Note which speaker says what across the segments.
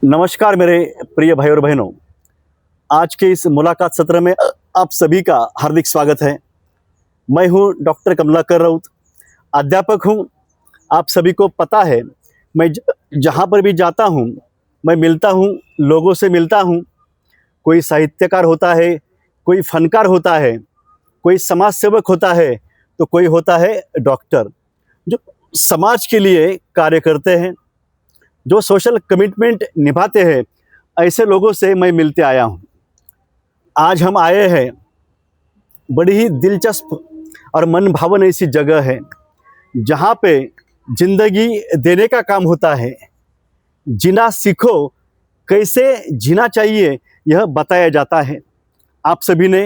Speaker 1: नमस्कार मेरे प्रिय भाई और बहनों, आज के इस मुलाकात सत्र में आप सभी का हार्दिक स्वागत है। मैं हूं डॉक्टर कमलाकर राउत, अध्यापक हूं। आप सभी को पता है, मैं जहां पर भी जाता हूं, मैं मिलता हूं, लोगों से मिलता हूं। कोई साहित्यकार होता है, कोई फनकार होता है, कोई समाज सेवक होता है, तो कोई होता है डॉक्टर, जो समाज के लिए कार्य करते हैं, जो सोशल कमिटमेंट निभाते हैं। ऐसे लोगों से मैं मिलते आया हूँ। आज हम आए हैं, बड़ी ही दिलचस्प और मन भावन ऐसी जगह है जहाँ पे जिंदगी देने का काम होता है। जीना सीखो, कैसे जीना चाहिए यह बताया जाता है। आप सभी ने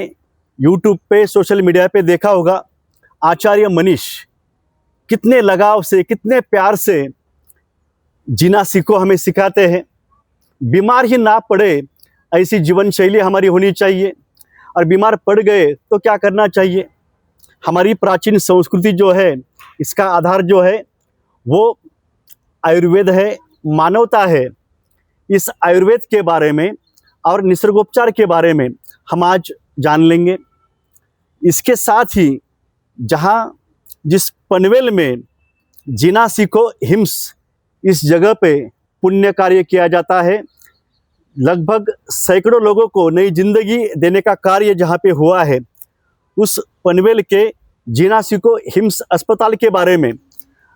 Speaker 1: यूट्यूब पे, सोशल मीडिया पे देखा होगा, आचार्य मनीष कितने लगाव से, कितने प्यार से जीना सीखो हमें सिखाते हैं। बीमार ही ना पड़े ऐसी जीवन शैली हमारी होनी चाहिए, और बीमार पड़ गए तो क्या करना चाहिए। हमारी प्राचीन संस्कृति जो है, इसका आधार जो है वो आयुर्वेद है, मानवता है। इस आयुर्वेद के बारे में और निसर्गोपचार के बारे में हम आज जान लेंगे। इसके साथ ही जिस पनवेल में जीना सीखो हिम्स, इस जगह पे पुण्य कार्य किया जाता है। लगभग सैकड़ों लोगों को नई जिंदगी देने का कार्य जहाँ पे हुआ है, उस पनवेल के जीना सीखो हिम्स अस्पताल के बारे में,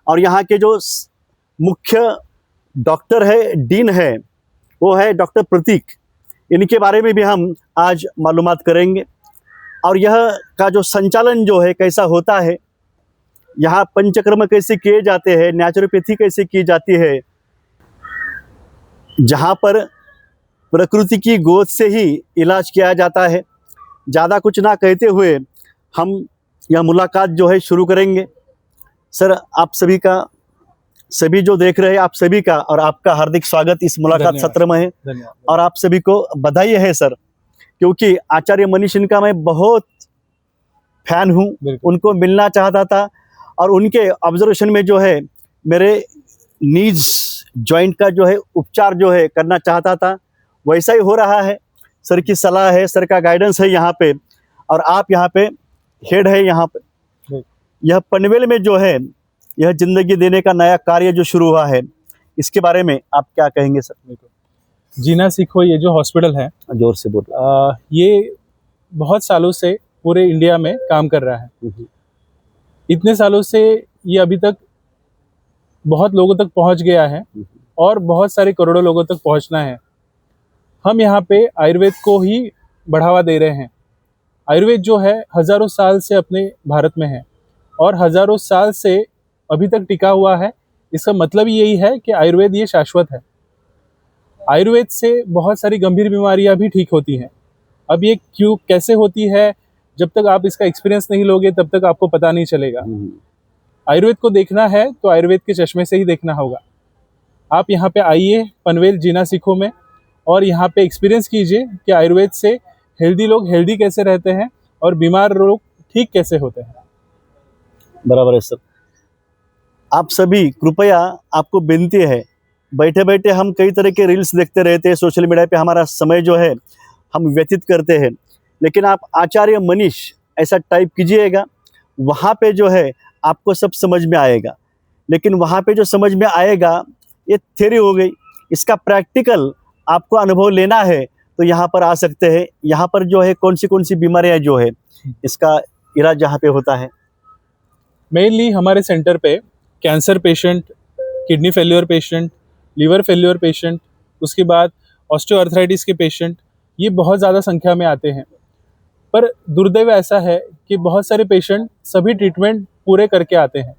Speaker 1: और यहाँ के जो मुख्य डॉक्टर है, डीन है, वो है डॉक्टर प्रतीक। इनके बारे में भी हम आज मालूमात करेंगे। और यह का जो संचालन जो है कैसा होता है, यहाँ पंचकर्म कैसे किए जाते हैं, नेचुरोपैथी कैसे की जाती है, जहाँ पर प्रकृति की गोद से ही इलाज किया जाता है। ज़्यादा कुछ ना कहते हुए हम यह मुलाकात जो है शुरू करेंगे। सर, आप सभी का, सभी जो देख रहे हैं, आप सभी का और आपका हार्दिक स्वागत इस मुलाकात सत्र में है। और आप सभी को बधाई है सर, क्योंकि आचार्य मनीष इनका मैं बहुत फैन हूँ, उनको मिलना चाहता था। और उनके ऑब्जर्वेशन में जो है मेरे नीज जॉइंट का जो है उपचार जो है करना चाहता था, वैसा ही हो रहा है। सर की सलाह है, सर का गाइडेंस है यहाँ पे, और आप यहाँ पे हेड है। यहाँ पे यह पनवेल में जो है यह जिंदगी देने का नया कार्य जो शुरू हुआ है, इसके बारे में आप क्या कहेंगे सर?
Speaker 2: जीना सीखो ये जो हॉस्पिटल है,
Speaker 1: जोर से बोल।
Speaker 2: ये बहुत सालों से पूरे इंडिया में काम कर रहा है। इतने सालों से ये अभी तक बहुत लोगों तक पहुंच गया है, और बहुत सारे करोड़ों लोगों तक पहुंचना है। हम यहाँ पे आयुर्वेद को ही बढ़ावा दे रहे हैं। आयुर्वेद जो है हजारों साल से अपने भारत में है, और हजारों साल से अभी तक टिका हुआ है। इसका मतलब यही है कि आयुर्वेद ये शाश्वत है। आयुर्वेद से बहुत सारी गंभीर बीमारियां भी ठीक होती हैं। अब ये क्यों, कैसे होती है, जब तक आप इसका एक्सपीरियंस नहीं लोगे तब तक आपको पता नहीं चलेगा। आयुर्वेद को देखना है तो आयुर्वेद के चश्मे से ही देखना होगा। आप यहाँ पे आइए पनवेल जीना सीखो में, और यहाँ पे एक्सपीरियंस कीजिए कि आयुर्वेद से हेल्दी लोग हेल्दी कैसे रहते हैं और बीमार लोग ठीक कैसे होते हैं।
Speaker 1: बराबर है सर। आप सभी कृपया, आपको विनती है, बैठे बैठे हम कई तरह के रील्स देखते रहते हैं, सोशल मीडिया पे हमारा समय जो है हम व्यतीत करते हैं, लेकिन आप आचार्य मनीष ऐसा टाइप कीजिएगा, वहाँ पे जो है आपको सब समझ में आएगा। लेकिन वहाँ पे जो समझ में आएगा ये थ्योरी हो गई, इसका प्रैक्टिकल आपको अनुभव लेना है तो यहाँ पर आ सकते हैं। यहाँ पर जो है कौन सी बीमारियाँ जो है इसका इलाज यहाँ पे होता है।
Speaker 2: मेनली हमारे सेंटर पे cancer patient, kidney failure patient, liver failure patient, उसके बाद ऑस्टियोआर्थराइटिस के पेशेंट, ये बहुत ज़्यादा संख्या में आते हैं। पर दुर्दैव ऐसा है कि बहुत सारे पेशेंट सभी ट्रीटमेंट पूरे करके आते हैं,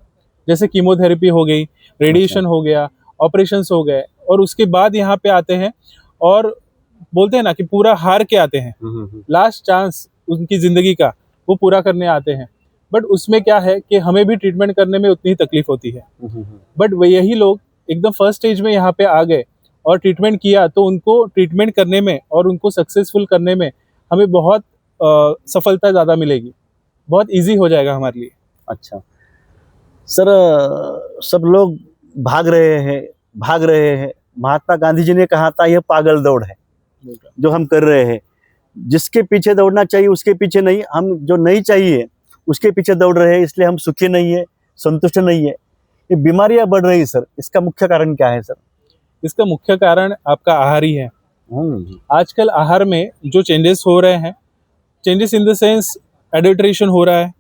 Speaker 2: जैसे कीमोथेरेपी हो गई, रेडिएशन हो गया, ऑपरेशंस हो गए, और उसके बाद यहाँ पे आते हैं और बोलते हैं ना कि पूरा हार के आते हैं। लास्ट चांस उनकी ज़िंदगी का वो पूरा करने आते हैं। बट उसमें क्या है कि हमें भी ट्रीटमेंट करने में उतनी ही तकलीफ होती है। बट यही लोग एकदम फर्स्ट स्टेज में यहाँ पे आ गए और ट्रीटमेंट किया, तो उनको ट्रीटमेंट करने में और उनको सक्सेसफुल करने में हमें बहुत सफलता ज़्यादा मिलेगी, बहुत इजी हो जाएगा हमारे लिए।
Speaker 1: अच्छा सर, सब लोग भाग रहे हैं, महात्मा गांधी जी ने कहा था, यह पागल दौड़ है जो हम कर रहे हैं। जिसके पीछे दौड़ना चाहिए उसके पीछे नहीं, हम जो नहीं चाहिए उसके पीछे दौड़ रहे हैं, इसलिए हम सुखी नहीं है, संतुष्ट नहीं है। ये बीमारियां बढ़ रही है सर, इसका मुख्य कारण क्या है सर?
Speaker 2: इसका मुख्य कारण आपका आहार ही है। आजकल आहार में जो चेंजेस हो रहे हैं, changes in the sense adulteration हो रहा है,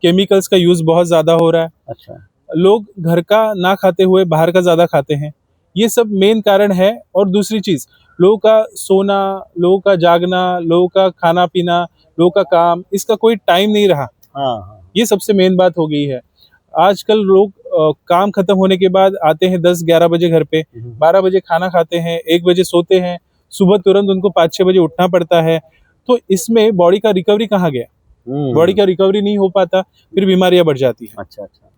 Speaker 2: केमिकल्स का यूज बहुत ज्यादा हो रहा है।
Speaker 1: अच्छा।
Speaker 2: लोग घर का ना खाते हुए बाहर का ज्यादा खाते हैं, ये सब मेन कारण है। और दूसरी चीज, लोगों का सोना, लोगों का जागना, लोगों का खाना पीना, लोगों का काम, इसका कोई टाइम नहीं रहा।
Speaker 1: हाँ।
Speaker 2: ये सबसे मेन बात हो गई है। आजकल लोग काम खत्म होने के बाद आते हैं 10-11 बजे घर पे, 12 बजे खाना खाते हैं, 1 बजे सोते हैं, सुबह तुरंत उनको 5-6 बजे उठना पड़ता है। तो इसमें बॉडी का रिकवरी कहाँ गया? बॉडी का रिकवरी नहीं हो पाता, फिर बीमारियां बढ़ जाती हैं।
Speaker 1: अच्छा अच्छा।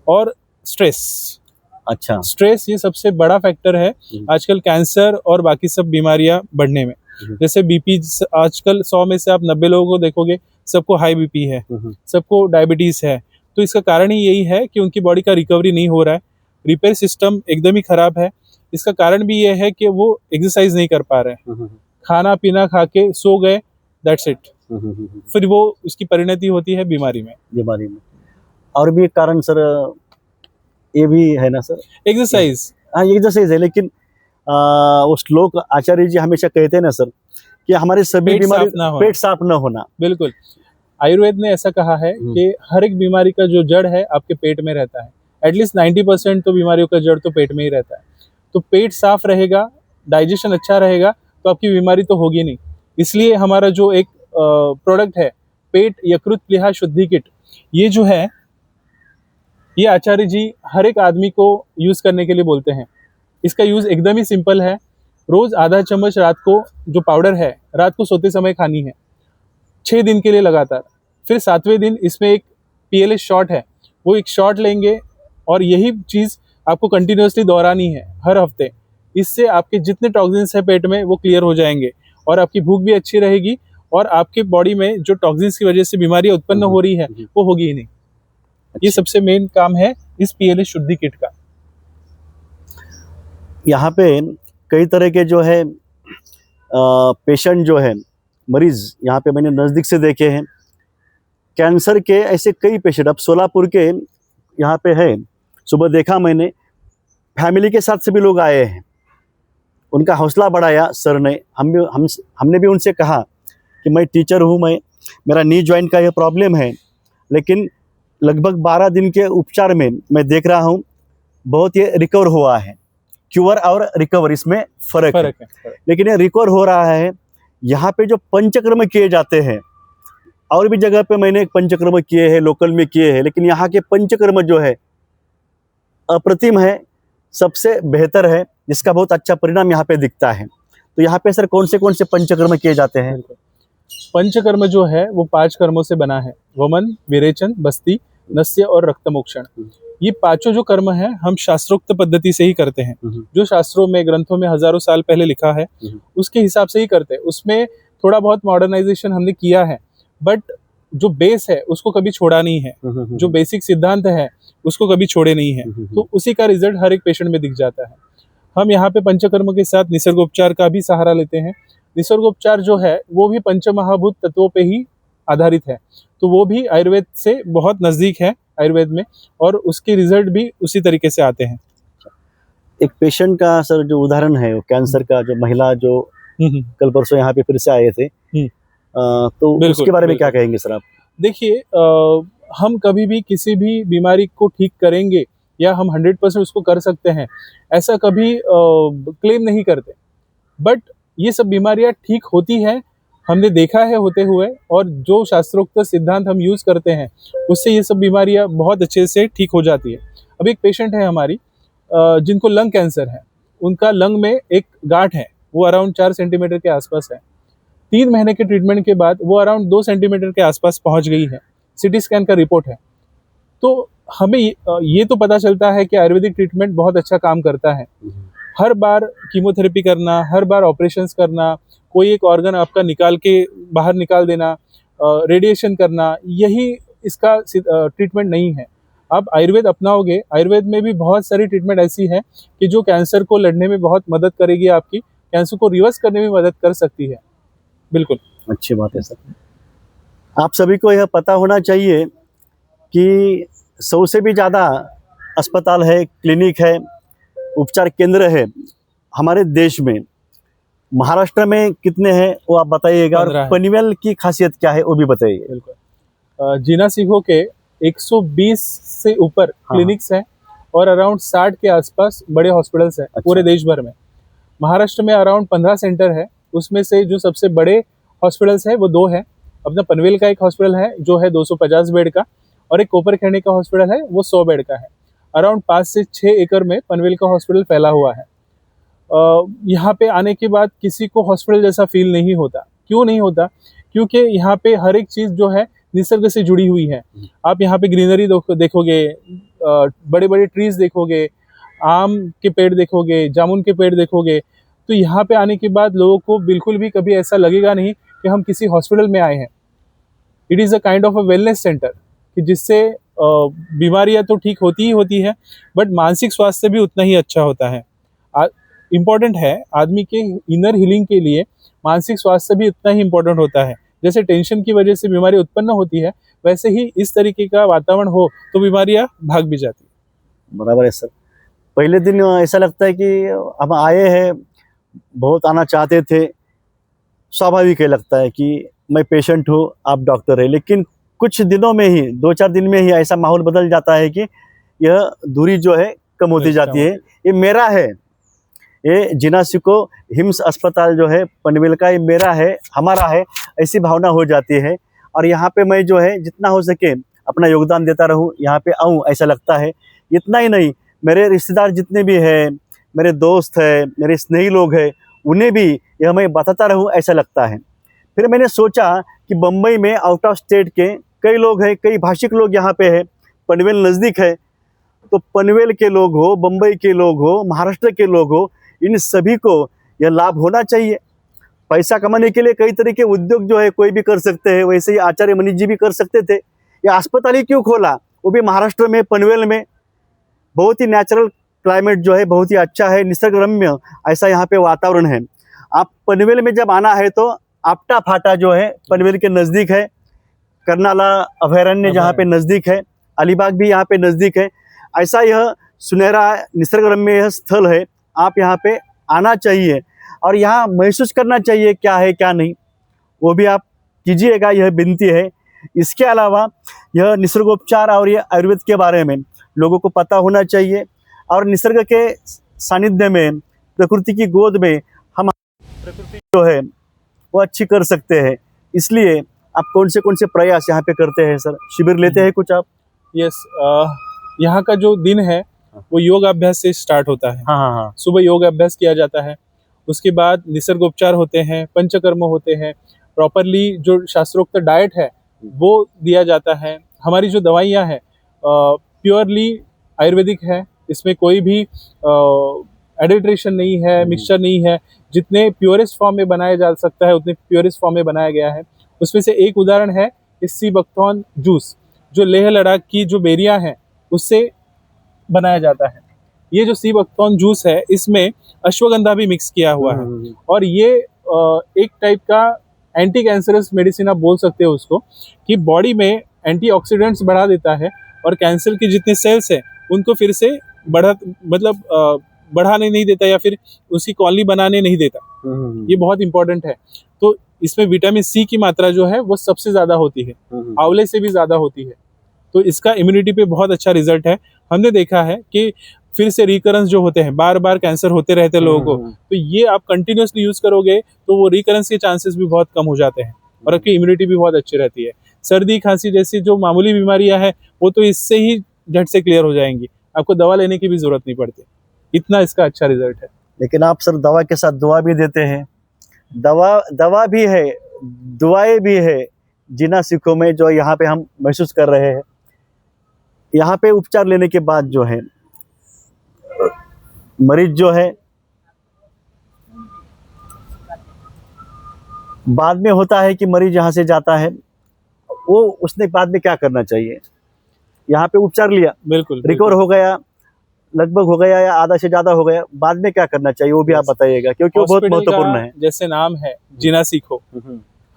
Speaker 2: और स्ट्रेस,
Speaker 1: अच्छा।
Speaker 2: स्ट्रेस ये सबसे बड़ा फैक्टर है आजकल कैंसर और बाकी सब बीमारियां बढ़ने में। जैसे बीपी, आजकल 100 में से आप 90 लोगों को देखोगे सबको हाई बीपी है, सबको डायबिटीज है। तो इसका कारण ही यही है कि उनकी बॉडी का रिकवरी नहीं हो रहा है, रिपेयर सिस्टम एकदम ही खराब है। इसका कारण भी ये है कि वो एक्सरसाइज नहीं कर पा रहे हैं, खाना पीना खा के सो गए, दैट्स इट। फिर वो उसकी परिणति होती है बीमारी में।
Speaker 1: और भी एक कारण सर ये भी है ना सर?
Speaker 2: एक्सरसाइज।
Speaker 1: हाँ, एक्सरसाइज है, लेकिन वो श्लोक आचार्य जी हमेशा कहते हैं ना सर कि हमारे सभी बीमारी पेट साफ ना होना।
Speaker 2: बिल्कुल, आयुर्वेद ने ऐसा कहा है कि हर एक बीमारी का जो जड़ है आपके पेट में रहता है। एटलीस्ट 90% तो बीमारियों का जड़ तो पेट में ही रहता है। तो पेट साफ रहेगा, डाइजेशन अच्छा रहेगा, तो आपकी बीमारी तो होगी नहीं। इसलिए हमारा जो एक प्रोडक्ट है पेट यकृत प्लीहा शुद्धि किट, ये जो है ये आचार्य जी हर एक आदमी को यूज करने के लिए बोलते हैं। इसका यूज एकदम ही सिंपल है। रोज आधा चम्मच रात को जो पाउडर है रात को सोते समय खानी है, 6 दिन के लिए लगातार। फिर 7वें दिन इसमें एक PLS शॉट है, वो एक शॉट लेंगे और यही चीज आपको कंटिन्यूअसली दोहरानी है हर हफ्ते। इससे आपके जितने टॉक्सिन्स है पेट में वो क्लियर हो जाएंगे और आपकी भूख भी अच्छी रहेगी और आपके बॉडी में जो टॉक्सिन्स की वजह से बीमारियां उत्पन्न हो रही है वो होगी ही नहीं। ये सबसे मेन काम है इस PLS शुद्धि किट का।
Speaker 1: यहाँ पे कई तरह के जो है पेशेंट जो है, मरीज यहाँ पे मैंने नज़दीक से देखे हैं। कैंसर के ऐसे कई पेशेंट अब सोलापुर के यहाँ पे है। सुबह देखा मैंने, फैमिली के साथ से भी लोग आए हैं। उनका हौसला बढ़ाया सर ने। हमने भी उनसे कहा कि मैं टीचर हूँ, मेरा नी जॉइंट का ये प्रॉब्लम है, लेकिन लगभग 12 दिन के उपचार में मैं देख रहा हूँ बहुत ये रिकवर हुआ है। क्यूर और रिकवर इसमें फ़र्क है। लेकिन ये रिकवर हो रहा है। यहाँ पे जो पंचकर्म किए जाते हैं, और भी जगह पे मैंने पंचकर्म किए हैं, लोकल में किए हैं, लेकिन यहाँ के पंचकर्म जो है अप्रतिम है, सबसे बेहतर है, जिसका बहुत अच्छा परिणाम यहाँ पे दिखता है। तो यहाँ पे सर कौन से पंचकर्म किए जाते हैं?
Speaker 2: पंचकर्म जो है वो 5 कर्मों से बना है, वमन, विरेचन, बस्ती, नस्य और रक्तमोक्षण। ये पांचों जो कर्म है हम शास्त्रोक्त पद्धति से ही करते हैं, जो शास्त्रों में, ग्रंथों में हजारों साल पहले लिखा है उसके हिसाब से ही करते हैं। उसमें थोड़ा बहुत मॉडर्नाइजेशन हमने किया है, बट जो बेस है उसको कभी छोड़ा नहीं है। जो बेसिक सिद्धांत है उसको कभी छोड़े नहीं है। तो उसी का रिजल्ट हर एक पेशेंट में दिख जाता है। हम यहाँ पे पंचकर्म के साथ निसर्गोपचार का भी सहारा लेते हैं। निसर्गोपचार जो है वो भी पंचमहाभूत तत्वों पे ही आधारित है, तो वो भी आयुर्वेद से बहुत नजदीक है आयुर्वेद में, और उसके रिजल्ट भी उसी तरीके से आते हैं।
Speaker 1: एक पेशेंट का सर जो उदाहरण है, वो कैंसर का, जो महिला जो कल परसों यहाँ पे फिर से आए थे, तो उसके बारे में क्या कहेंगे सर आप?
Speaker 2: देखिए, हम कभी भी किसी भी बीमारी को ठीक करेंगे या हम 100% उसको कर सकते हैं, ऐसा कभी क्लेम नहीं करते। बट ये सब बीमारियां ठीक होती है, हमने देखा है होते हुए, और जो शास्त्रोक्त सिद्धांत हम यूज करते हैं उससे ये सब बीमारियां बहुत अच्छे से ठीक हो जाती है। अब एक पेशेंट है हमारी जिनको लंग कैंसर है, उनका लंग में एक गांठ है, वो अराउंड 4 सेंटीमीटर के आसपास है। 3 महीने के ट्रीटमेंट के बाद वो अराउंड 2 सेंटीमीटर के आसपास पहुंच गई है। CT स्कैन का रिपोर्ट है। तो हमें ये तो पता चलता है कि आयुर्वेदिक ट्रीटमेंट बहुत अच्छा काम करता है। हर बार कीमोथेरेपी करना, हर बार ऑपरेशंस करना, कोई एक ऑर्गन आपका निकाल के बाहर निकाल देना, रेडिएशन करना, यही इसका ट्रीटमेंट नहीं है। आप आयुर्वेद अपनाओगे, आयुर्वेद में भी बहुत सारी ट्रीटमेंट ऐसी है कि जो कैंसर को लड़ने में बहुत मदद करेगी, आपकी कैंसर को रिवर्स करने में मदद कर सकती है। बिल्कुल
Speaker 1: अच्छी बात है सर। आप सभी को यह पता होना चाहिए कि 100 से भी ज़्यादा अस्पताल है, क्लिनिक है, उपचार केंद्र है हमारे देश में। महाराष्ट्र में कितने हैं वो आप बताइएगा, और
Speaker 2: 15 है।
Speaker 1: पनवेल की खासियत क्या है वो भी बताइए।
Speaker 2: बिल्कुल। जीना सिखो के 120 से ऊपर क्लिनिक्स हैं और अराउंड 60 के आसपास बड़े हॉस्पिटल्स हैं पूरे देश भर में। महाराष्ट्र में अराउंड 15 सेंटर है, उसमें से जो सबसे बड़े हॉस्पिटल्स हैं वो 2 हैं। अपना पनवेल का एक हॉस्पिटल है जो है 250 बेड का, और एक कोपरखैनी का हॉस्पिटल है वो 100 बेड का है। अराउंड 5 से 6 एकड़ में पनवेल का हॉस्पिटल फैला हुआ है। यहाँ पे आने के बाद किसी को हॉस्पिटल जैसा फील नहीं होता। क्यों नहीं होता? क्योंकि यहाँ पे हर एक चीज़ जो है निसर्ग से जुड़ी हुई है। आप यहाँ पे ग्रीनरी देखोगे, बड़े बड़े ट्रीज देखोगे, आम के पेड़ देखोगे, जामुन के पेड़ देखोगे। तो यहाँ पे आने के बाद लोगों को बिल्कुल भी कभी ऐसा लगेगा नहीं कि हम किसी हॉस्पिटल में आए हैं। It is a kind of a wellness centre, कि जिससे बीमारियाँ तो ठीक होती ही होती है, बट मानसिक स्वास्थ्य भी उतना ही अच्छा होता है। इम्पॉर्टेंट है आदमी के इनर हीलिंग के लिए, मानसिक स्वास्थ्य भी उतना ही इम्पोर्टेंट होता है। जैसे टेंशन की वजह से बीमारी उत्पन्न होती है, वैसे ही इस तरीके का वातावरण हो तो बीमारियां भाग भी जाती है।
Speaker 1: बराबर है सर। पहले दिन ऐसा लगता है कि हम आए हैं, बहुत आना चाहते थे, स्वाभाविक है, लगता है कि मैं पेशेंट हूँ, आप डॉक्टर है, लेकिन कुछ दिनों में ही, 2-4 दिन में ही ऐसा माहौल बदल जाता है कि यह दूरी जो है कम होती जाती है। ये मेरा है, ये जीना सिखो हिम्स अस्पताल जो है पनवेल का, ये मेरा है, हमारा है, ऐसी भावना हो जाती है। और यहाँ पे मैं जो है जितना हो सके अपना योगदान देता रहूँ, यहाँ पे आऊँ ऐसा लगता है। इतना ही नहीं, मेरे रिश्तेदार जितने भी हैं, मेरे दोस्त हैं, मेरे स्नेही लोग हैं, उन्हें भी यह मैं बताता रहूँ ऐसा लगता है। फिर मैंने सोचा कि बम्बई में आउट ऑफ स्टेट के कई लोग हैं, कई भाषिक लोग यहाँ पे हैं, पनवेल नज़दीक है, तो पनवेल के लोग हो, बम्बई के लोग हो, महाराष्ट्र के लोग हो, इन सभी को यह लाभ होना चाहिए। पैसा कमाने के लिए कई तरह के उद्योग जो है कोई भी कर सकते हैं, वैसे ही आचार्य मनीष जी भी कर सकते थे। ये अस्पताल ही क्यों खोला, वो भी महाराष्ट्र में, पनवेल में। बहुत ही नेचुरल क्लाइमेट जो है, बहुत ही अच्छा है, निसर्ग रम्य ऐसा यहाँ पे वातावरण है। आप पनवेल में जब आना है तो आपटा फाटा जो है पनवेल के नज़दीक है, कर्नाला अभयारण्य जहाँ पे नज़दीक है, अलीबाग भी यहाँ पे नज़दीक है। ऐसा यह सुनहरा निसर्ग रम्य यह स्थल है, आप यहाँ पे आना चाहिए और यहाँ महसूस करना चाहिए क्या है क्या नहीं, वो भी आप कीजिएगा, यह विनती है। इसके अलावा यह निसर्गोपचार और यह आयुर्वेद के बारे में लोगों को पता होना चाहिए, और निसर्ग के सानिध्य में, प्रकृति की गोद में हम प्रकृति जो है वो अच्छी कर सकते हैं। इसलिए आप कौन से प्रयास यहाँ पे करते हैं सर? शिविर लेते हैं कुछ आप?
Speaker 2: यस, यहाँ का जो दिन है वो योग अभ्यास से स्टार्ट होता है।
Speaker 1: हाँ।
Speaker 2: सुबह योग अभ्यास किया जाता है, उसके बाद निसर्गोपचार होते हैं, पंचकर्म होते हैं, प्रॉपरली जो शास्त्रोक्त डाइट है वो दिया जाता है। हमारी जो दवाइयाँ हैं प्योरली आयुर्वेदिक है, इसमें कोई भी एडिल्ट्रेशन नहीं है, मिक्सचर नहीं है। जितने प्योरेस्ट फॉर्म में बनाया जा सकता है उतने प्योरेस्ट फॉर्म में बनाया गया है। उसमें से एक उदाहरण है सी बकथॉर्न जूस, जो लेह लद्दाख की जो बेरियां हैं उससे बनाया जाता है। ये जो सी बकथॉर्न जूस है इसमें अश्वगंधा भी मिक्स किया हुआ है, और ये एक टाइप का एंटी कैंसरस मेडिसिन आप बोल सकते हो उसको, कि बॉडी में एंटीऑक्सीडेंट्स बढ़ा देता है और कैंसर के जितने सेल्स हैं उनको फिर से बढ़ाने नहीं देता, या फिर उसकी कॉलोनी बनाने नहीं देता। ये बहुत इंपॉर्टेंट है। तो इसमें विटामिन सी की मात्रा जो है वो सबसे ज़्यादा होती है, आंवले से भी ज़्यादा होती है। तो इसका इम्यूनिटी पे बहुत अच्छा रिजल्ट है। हमने देखा है कि फिर से रिकरेंस जो होते हैं, बार बार कैंसर होते रहते हैं लोगों को, तो ये आप कंटिन्यूसली यूज़ करोगे तो वो रिकरेंस के चांसेस भी बहुत कम हो जाते हैं और आपकी इम्यूनिटी भी बहुत अच्छी रहती है। सर्दी खांसी जैसी जो मामूली बीमारियां हैं वो तो इससे ही झट से क्लियर हो जाएंगी, आपको दवा लेने की भी ज़रूरत नहीं पड़ती। इतना इसका अच्छा रिजल्ट है।
Speaker 1: लेकिन आप सर दवा के साथ दुआ भी देते हैं, दवा भी है, दुआएं भी है जीना सिखो में, जो यहाँ पे हम महसूस कर रहे हैं। यहाँ पे उपचार लेने के बाद जो है मरीज जो है बाद में होता है कि मरीज यहाँ से जाता है, वो उसने बाद में क्या करना चाहिए? यहाँ पे उपचार लिया,
Speaker 2: बिल्कुल
Speaker 1: रिकवर हो गया, लगभग हो गया या आधा से ज्यादा हो गया, बाद में क्या करना चाहिए वो भी आप बताइएगा, क्योंकि वो बहुत
Speaker 2: हॉस्पिटल
Speaker 1: महत्वपूर्ण
Speaker 2: का
Speaker 1: है।
Speaker 2: जैसे नाम है जीना सीखो,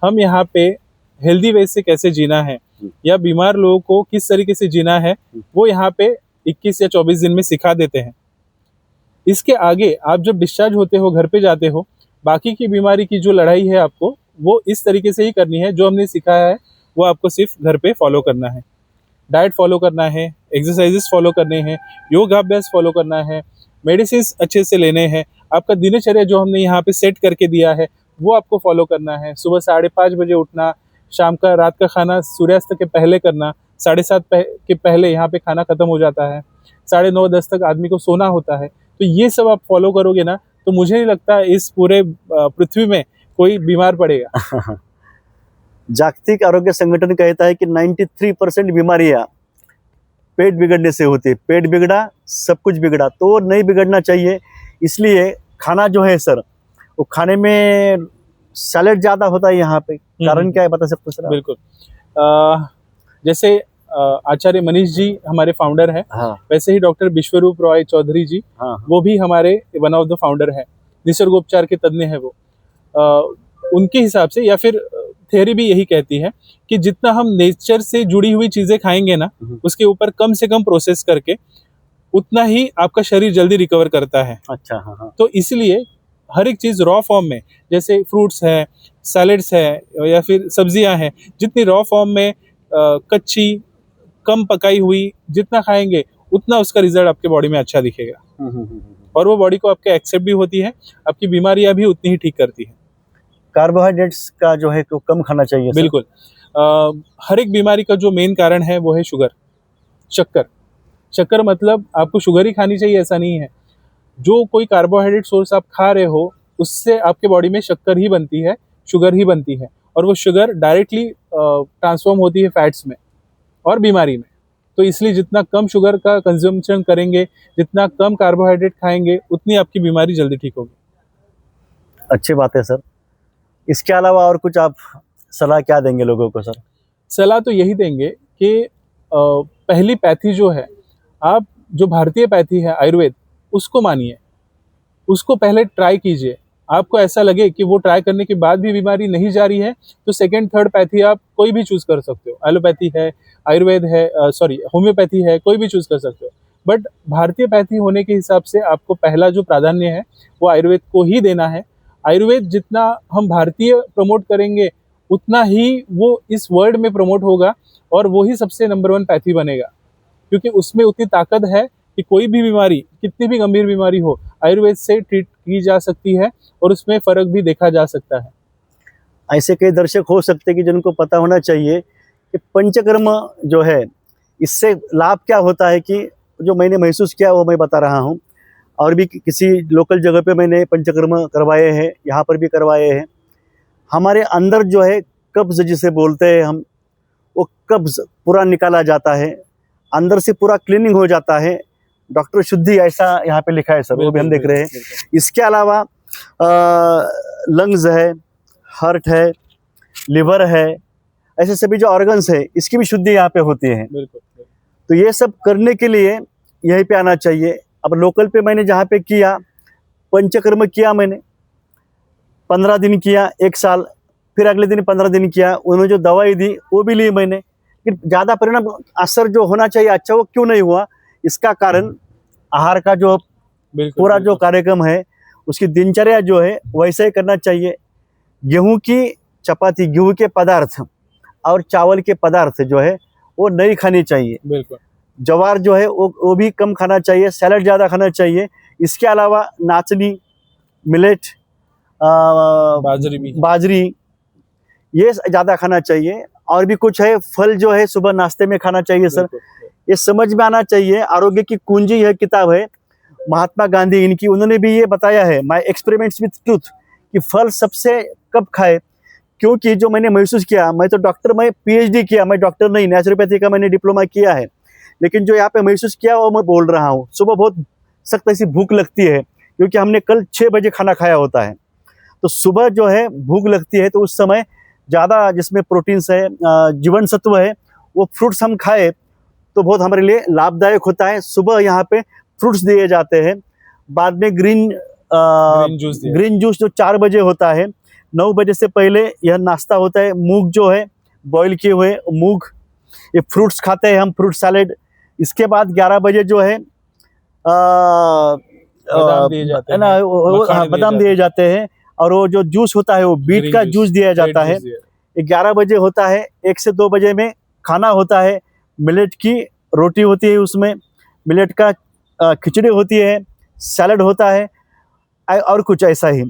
Speaker 2: हम यहाँ पे हेल्दी वे से कैसे जीना है या बीमार लोगों को किस तरीके से जीना है वो यहाँ पे 21 या 24 दिन में सिखा देते हैं। इसके आगे आप जब डिस्चार्ज होते हो, घर पे जाते हो, बाकी की बीमारी की जो लड़ाई है आपको वो इस तरीके से ही करनी है। जो हमने सिखाया है वो आपको सिर्फ घर पे फॉलो करना है। डाइट फॉलो करना है, एक्सरसाइजेस फॉलो करने हैं, योगाभ्यास फॉलो करना है, मेडिसिन अच्छे से लेने हैं। आपका दिनचर्या जो हमने यहाँ पे सेट करके दिया है वो आपको फॉलो करना है। सुबह 5:30 बजे उठना, शाम का रात का खाना सूर्यास्त के पहले करना, 7:30 के पहले यहाँ पे खाना खत्म हो जाता है, 9:30-10 तक आदमी को सोना होता है। तो ये सब आप फॉलो करोगे ना तो मुझे नहीं लगता इस पूरे पृथ्वी में कोई बीमार पड़ेगा।
Speaker 1: जागतिक आरोग्य संगठन कहता है कि 93% बीमारियां पेट बिगड़ने से होती है। पेट बिगड़ा सब कुछ बिगड़ा, तो नहीं बिगड़ना चाहिए। इसलिए खाना जो है सर, वो खाने में सैलेड ज्यादा होता है यहाँ पे, कारण क्या है बता सकते हो सर आप?
Speaker 2: बिल्कुल। जैसे आचार्य मनीष जी हमारे फाउंडर हैं,
Speaker 1: हाँ
Speaker 2: वैसे ही डॉक्टर विश्वरूप रॉय चौधरी जी
Speaker 1: हाँ
Speaker 2: वो भी हमारे वन ऑफ द फाउंडर हैं, निसर्गोपचार के तज्ञ हैं वो। उनके हिसाब से या फिर थ्योरी भी यही कहती है कि जितना हम नेचर से जुड़ी हुई चीजें खाएंगे ना उसके ऊपर कम से कम प्रोसेस करके उतना ही आपका शरीर जल्दी रिकवर करता है।
Speaker 1: अच्छा हाँ हाँ
Speaker 2: तो इसलिए हर एक चीज रॉ फॉर्म में, जैसे फ्रूट्स है, सैलेड्स है या फिर सब्जियां हैं, जितनी रॉ फॉर्म में कच्ची कम पकाई हुई जितना खाएंगे उतना उसका रिजल्ट आपके बॉडी में अच्छा दिखेगा और वो बॉडी को आपके एक्सेप्ट भी होती है, आपकी बीमारियां भी उतनी ही ठीक करती है।
Speaker 1: कार्बोहाइड्रेट्स का जो है तो कम खाना चाहिए सर?
Speaker 2: बिल्कुल। हर एक बीमारी का जो मेन कारण है वो है शुगर, शक्कर। शक्कर मतलब आपको शुगर ही खानी चाहिए ऐसा नहीं है। जो कोई कार्बोहाइड्रेट सोर्स आप खा रहे हो उससे आपके बॉडी में शक्कर ही बनती है, शुगर ही बनती है, और वो शुगर डायरेक्टली ट्रांसफॉर्म होती है फैट्स में और बीमारी में। तो इसलिए जितना कम शुगर का कंजम्पशन करेंगे, जितना कम कार्बोहाइड्रेट खाएंगे, उतनी आपकी बीमारी जल्दी ठीक होगी।
Speaker 1: अच्छी बात है सर। इसके अलावा और कुछ आप सलाह क्या देंगे लोगों को सर?
Speaker 2: सलाह तो यही देंगे कि पहली पैथी जो है, आप जो भारतीय पैथी है आयुर्वेद, उसको मानिए, उसको पहले ट्राई कीजिए। आपको ऐसा लगे कि वो ट्राई करने के बाद भी बीमारी नहीं जा रही है तो सेकंड थर्ड पैथी आप कोई भी चूज कर सकते हो। एलोपैथी है, आयुर्वेद है, होम्योपैथी है, कोई भी चूज कर सकते हो। बट भारतीय पैथी होने के हिसाब से आपको पहला जो प्राधान्य है वो आयुर्वेद को ही देना है। आयुर्वेद जितना हम भारतीय प्रमोट करेंगे उतना ही वो इस वर्ल्ड में प्रमोट होगा और वो ही सबसे नंबर 1 पैथी बनेगा, क्योंकि उसमें उतनी ताकत है कि कोई भी बीमारी, कितनी भी गंभीर बीमारी हो, आयुर्वेद से ट्रीट की जा सकती है और उसमें फर्क भी देखा जा सकता है।
Speaker 1: ऐसे कई दर्शक हो सकते हैं कि जिनको पता होना चाहिए कि पंचकर्म जो है इससे लाभ क्या होता है, कि जो मैंने महसूस किया वो मैं बता रहा हूँ। और भी किसी लोकल जगह पे मैंने पंचकर्म करवाए हैं, यहाँ पर भी करवाए हैं। हमारे अंदर जो है कब्ज जिसे बोलते हैं हम, वो कब्ज पूरा निकाला जाता है, अंदर से पूरा क्लीनिंग हो जाता है। डॉक्टर शुद्धि ऐसा यहाँ पे लिखा है सर, वो भी हम देख रहे हैं। इसके अलावा लंग्स है, हार्ट है, लिवर है, ऐसे सभी जो ऑर्गन्स है इसकी भी शुद्धि यहाँ पे होती है। तो ये सब करने के लिए यहीं पे आना चाहिए। अब लोकल पे मैंने जहाँ पे किया, पंचकर्म किया मैंने, 15 दिन किया, 1 साल, फिर अगले दिन 15 दिन किया। उन्होंने जो दवाई दी वो भी ली मैंने, कि ज़्यादा परिणाम असर जो होना चाहिए अच्छा वो क्यों नहीं हुआ। इसका कारण आहार का जो पूरा जो कार्यक्रम है, उसकी दिनचर्या जो है वैसे ही करना चाहिए। गेहूं की चपाती, गेहूं के पदार्थ और चावल के पदार्थ जो है वो नहीं खानी चाहिए।
Speaker 2: बिल्कुल।
Speaker 1: ज्वार जो है वो भी कम खाना चाहिए, सैलड ज़्यादा खाना चाहिए। इसके अलावा नाचनी, मिलेट, बाजरी ये ज़्यादा खाना चाहिए। और भी कुछ है, फल जो है सुबह नाश्ते में खाना चाहिए सर। ये समझ में आना चाहिए। आरोग्य की कुंजी यह किताब है, महात्मा गांधी इनकी, उन्होंने भी ये बताया है, माय एक्सपेरिमेंट्स विथ ट्रूथ, कि फल सबसे कब खाए। क्योंकि जो मैंने महसूस किया, मैं तो डॉक्टर, मैं PhD किया, मैं डॉक्टर नहीं, नेचुरोपैथी का मैंने डिप्लोमा किया है, लेकिन जो यहाँ पे महसूस किया वो मैं बोल रहा हूँ। सुबह बहुत सख्त ऐसी भूख लगती है, क्योंकि हमने कल 6 बजे खाना खाया होता है। तो सुबह जो है भूख लगती है, तो उस समय ज़्यादा जिसमें प्रोटीन्स है, जीवन सत्व है, वो फ्रूट्स हम खाए तो बहुत हमारे लिए लाभदायक होता है। सुबह यहाँ पे फ्रूट्स दिए जाते हैं, बाद में ग्रीन जूस जो 4 बजे होता है, 9 बजे से पहले यह नाश्ता होता है। मूंग जो है बॉईल किए हुए मूंग, ये फ्रूट्स खाते हैं हम, फ्रूट सैलेड। इसके बाद 11 बजे जो है
Speaker 2: बादाम दिए जाते हैं,
Speaker 1: बादाम दिए जाते हैं, और वो जो जूस होता है वो बीट का जूस दिया जाता है। 11 बजे होता है। 1 से 2 बजे में खाना होता है, मिलेट की रोटी होती है, उसमें मिलेट का खिचड़ी होती है, सैलड होता है और कुछ ऐसा ही।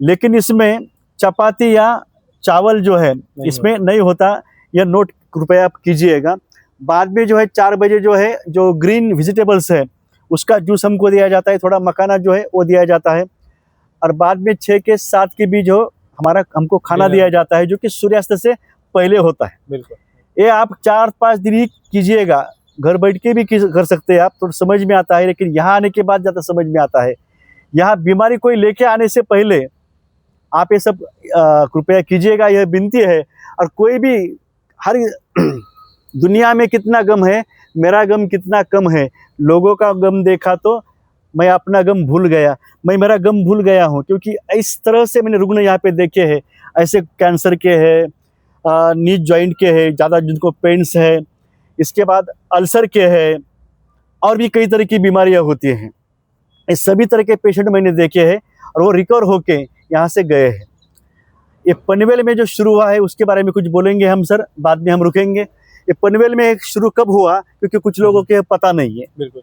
Speaker 1: लेकिन इसमें चपाती या चावल जो है इसमें नहीं होता, यह नोट कृपया आप कीजिएगा। बाद में जो है 4 बजे जो है जो ग्रीन वेजिटेबल्स है उसका जूस हमको दिया जाता है, थोड़ा मखाना जो है वो दिया जाता है। और बाद में 6 के 7 के बीच हमको खाना दिया जाता है, जो कि सूर्यास्त से पहले होता है।
Speaker 2: बिल्कुल।
Speaker 1: ये आप 4-5 दिन ही कीजिएगा, घर बैठ के भी कर सकते हैं आप, तो समझ में आता है। लेकिन यहाँ आने के बाद ज़्यादा समझ में आता है। यहाँ बीमारी कोई लेके आने से पहले आप ये सब कृपया कीजिएगा, यह विनती है। और कोई भी हर दुनिया में कितना गम है, मेरा गम कितना कम है। लोगों का गम देखा तो मैं अपना गम भूल गया, मैं मेरा गम भूल गया हूँ। क्योंकि इस तरह से मैंने रुग्ण यहाँ पे देखे हैं, ऐसे कैंसर के हैं, नी जॉइंट के हैं ज़्यादा जिनको पेन्स है, इसके बाद अल्सर के हैं, और भी कई तरह की बीमारियाँ होती हैं। इस सभी तरह के पेशेंट मैंने देखे हैं और वो रिकवर होके यहाँ से गए हैं। ये पनवेल में जो शुरू हुआ है उसके बारे में कुछ बोलेंगे हम सर, बाद में हम रुकेंगे। ये पनवेल में शुरू कब हुआ, क्योंकि कुछ लोगों के पता नहीं है।
Speaker 2: बिल्कुल।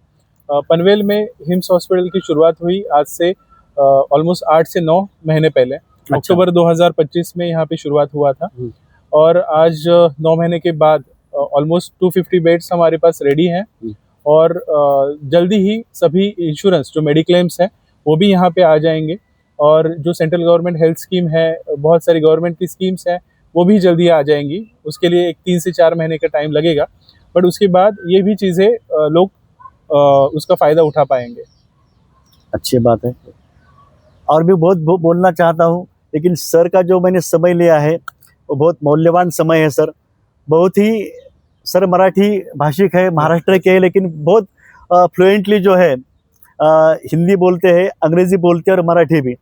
Speaker 2: पनवेल में हिम्स हॉस्पिटल की शुरुआत हुई आज से ऑलमोस्ट 8 से 9 महीने पहले। अक्टूबर 2025 में यहाँ पे शुरुआत हुआ था, और आज 9 महीने के बाद ऑलमोस्ट 250 बेड्स हमारे पास रेडी हैं। और जल्दी ही सभी इंश्योरेंस जो मेडिक्लेम्स हैं वो भी यहाँ पे आ जाएंगे। और जो सेंट्रल गवर्नमेंट हेल्थ स्कीम है, बहुत सारी गवर्नमेंट की स्कीम्स हैं, वो भी जल्दी आ जाएंगी। उसके लिए 3 से 4 महीने का टाइम लगेगा, बट उसके बाद ये भी चीज़ें लोग उसका फ़ायदा उठा पाएंगे।
Speaker 1: अच्छी बात है। और भी बहुत बोलना चाहता हूँ, लेकिन सर का जो मैंने समय लिया है वो बहुत मूल्यवान समय है सर। बहुत ही सर मराठी भाषिक है, महाराष्ट्र के हैं, लेकिन बहुत फ्लुएंटली जो है हिंदी बोलते हैं, अंग्रेज़ी बोलते हैं और मराठी भी।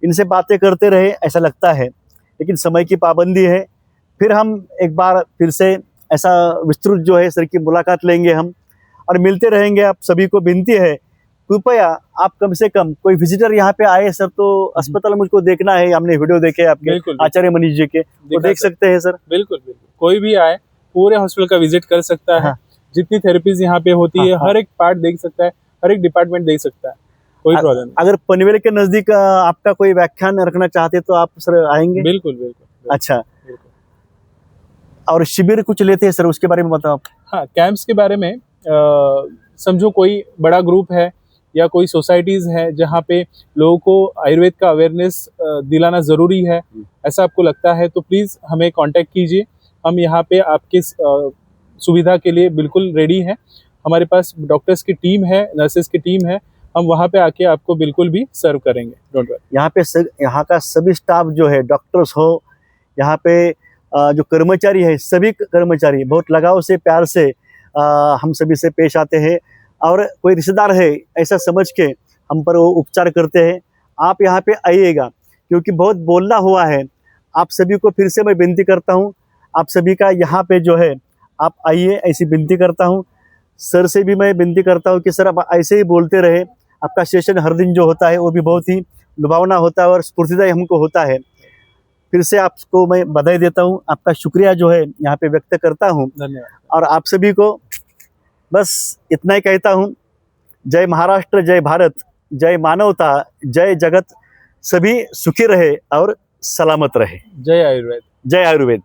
Speaker 1: इनसे बातें करते रहे ऐसा लगता है, लेकिन समय की पाबंदी है। फिर हम एक बार फिर से ऐसा विस्तृत जो है सर की मुलाकात लेंगे हम, और मिलते रहेंगे। आप सभी को विनती है, कृपया आप कम से कम कोई विजिटर यहाँ पे आए सर, तो अस्पताल मुझको देखना है। हमने वीडियो देखे आपके आचार्य मनीष जी के, तो देख सकते हैं सर।
Speaker 2: बिल्कुल बिल्कुल, कोई भी आए पूरे हॉस्पिटल का विजिट कर सकता है। जितनी थेरेपीज यहाँ पे होती है, हर एक पार्ट देख सकता है, हर एक डिपार्टमेंट देख सकता है, कोई प्रॉब्लम नहीं।
Speaker 1: अगर पनवेल के नजदीक आपका कोई व्याख्यान रखना चाहते तो आप सर आएंगे?
Speaker 2: बिल्कुल बिल्कुल।
Speaker 1: अच्छा, और शिविर कुछ लेते हैं सर, उसके बारे में बताओ आप।
Speaker 2: हाँ, कैंप्स के बारे में समझो कोई बड़ा ग्रुप है या कोई सोसाइटीज है जहाँ पे लोगों को आयुर्वेद का अवेयरनेस दिलाना ज़रूरी है, ऐसा आपको लगता है तो प्लीज़ हमें कांटेक्ट कीजिए। हम यहाँ पे आपके सुविधा के लिए बिल्कुल रेडी हैं। हमारे पास डॉक्टर्स की टीम है, नर्सेस की टीम है, हम वहाँ पे आके आपको बिल्कुल भी सर्व करेंगे, डोंट वरी।
Speaker 1: यहाँ का सभी स्टाफ जो है, डॉक्टर्स हो, यहाँ पे जो कर्मचारी है, सभी कर्मचारी बहुत लगाव से, प्यार से हम सभी से पेश आते हैं। और कोई रिश्तेदार है ऐसा समझ के हम पर वो उपचार करते हैं। आप यहाँ पे आइएगा, क्योंकि बहुत बोलना हुआ है। आप सभी को फिर से मैं विनती करता हूँ, आप सभी का यहाँ पे जो है आप आइए, ऐसी विनती करता हूँ। सर से भी मैं विनती करता हूँ कि सर आप ऐसे ही बोलते रहे। आपका सेशन हर दिन जो होता है वो भी बहुत ही लुभावना होता है और स्फूर्तिदायक हमको होता है। फिर से आपको मैं बधाई देता हूँ, आपका शुक्रिया जो है यहाँ पे व्यक्त करता हूँ।
Speaker 2: धन्यवाद।
Speaker 1: और आप सभी को बस इतना ही कहता हूँ, जय महाराष्ट्र, जय भारत, जय मानवता, जय जगत। सभी सुखी रहे और सलामत रहे।
Speaker 2: जय आयुर्वेद।
Speaker 1: जय आयुर्वेद।